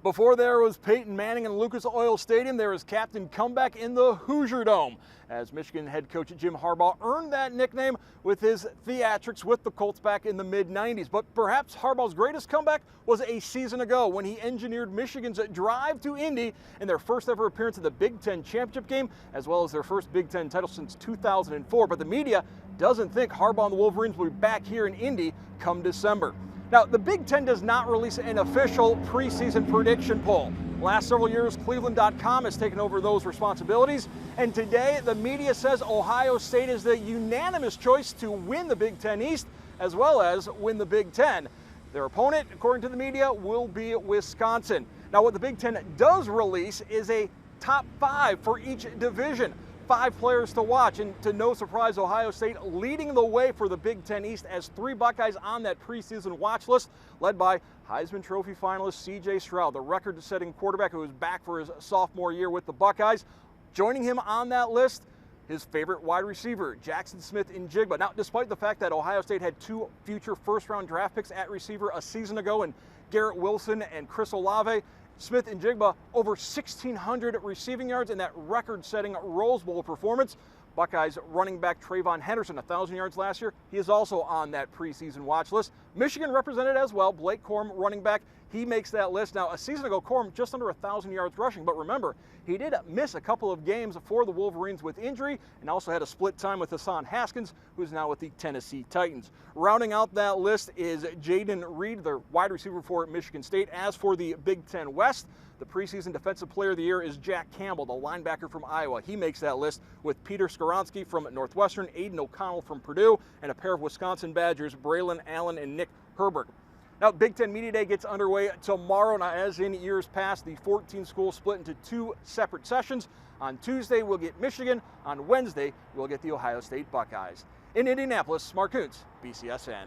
Before there was Peyton Manning in Lucas Oil Stadium, there was Captain Comeback in the Hoosier Dome, as Michigan head coach Jim Harbaugh earned that nickname with his theatrics with the Colts back in the mid-90s. But perhaps Harbaugh's greatest comeback was a season ago when he engineered Michigan's drive to Indy in their first ever appearance in the Big Ten championship game, as well as their first Big Ten title since 2004. But the media doesn't think Harbaugh and the Wolverines will be back here in Indy come December. Now, the Big Ten does not release an official preseason prediction poll. Last several years, Cleveland.com has taken over those responsibilities, and today the media says Ohio State is the unanimous choice to win the Big Ten East as well as win the Big Ten. Their opponent, according to the media, will be Wisconsin. Now, what the Big Ten does release is a top 5 for each division. 5 players to watch, and to no surprise, Ohio State leading the way for the Big Ten East as 3 Buckeyes on that preseason watch list, led by Heisman Trophy finalist C.J. Stroud, the record-setting quarterback who is back for his sophomore year with the Buckeyes. Joining him on that list, his favorite wide receiver, Jackson Smith-Njigba. Now, despite the fact that Ohio State had 2 future first-round draft picks at receiver a season ago in Garrett Wilson and Chris Olave, Smith-Njigba over 1,600 receiving yards in that record-setting Rose Bowl performance. Buckeyes running back Trayvon Henderson, 1,000 yards last year. He is also on that preseason watch list. Michigan represented as well. Blake Corum, running back, he makes that list. Now, a season ago, Corum just under 1,000 yards rushing, but remember, he did miss a couple of games for the Wolverines with injury and also had a split time with Hassan Haskins, who's now with the Tennessee Titans. Rounding out that list is Jaden Reed, the wide receiver for Michigan State. As for the Big Ten West, the preseason Defensive Player of the Year is Jack Campbell, the linebacker from Iowa. He makes that list with Peter Skoronski from Northwestern, Aiden O'Connell from Purdue, and a pair of Wisconsin Badgers, Braylon Allen and Nick Herbert. Now, Big Ten Media Day gets underway tomorrow. Now, as in years past, the 14 schools split into 2 separate sessions. On Tuesday, we'll get Michigan. On Wednesday, we'll get the Ohio State Buckeyes. In Indianapolis, Mark Kunz, BCSN.